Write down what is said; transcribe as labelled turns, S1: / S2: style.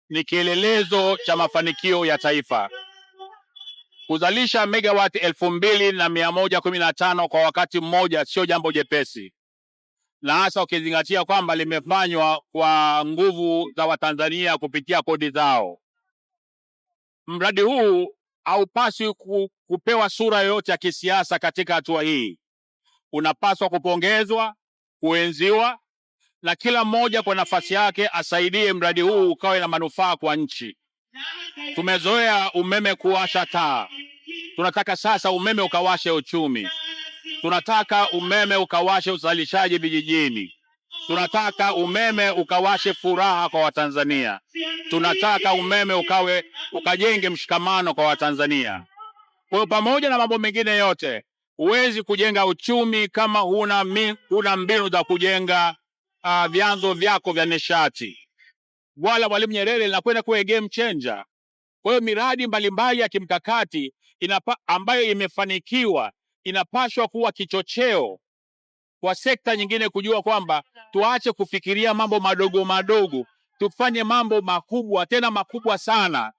S1: ni kielelezo cha mafanikio ya taifa. Kuzalisha megawati 2115 kwa wakati mmoja sio jambo jepesi, na hasa ukizingatia kwamba limefanywa kwa nguvu za Watanzania kupitia kodi zao. Mradi huu haupaswi kupewa sura yoyote ya kisiasa katika hatua hii. Unapaswa kupongezwa, kuenziwa, na kila mmoja kwa nafasi yake asaidie mradi huu ukawe na manufaa kwa nchi. Tumezoea umeme kuwasha taa. Tunataka sasa umeme ukawashe uchumi. Tunataka umeme ukawashe uzalishaji vijijini. Tunataka umeme ukawashe furaha kwa Watanzania. Tunataka umeme ukajenge mshikamano kwa Watanzania. Kwa pamoja na mambo mengine yote, huwezi kujenga uchumi kama huna mbinu za kujenga vyanzo vyako vya nishati. Wala Mwalimu Nyerere linakwenda kuwa game changer. Kwa hiyo miradi mbalimbali ya kimkakati ambayo imefanikiwa inapaswa kuwa kichocheo kwa sekta nyingine kujua kwamba tuache kufikiria mambo madogo madogo, tufanye mambo makubwa, tena makubwa sana,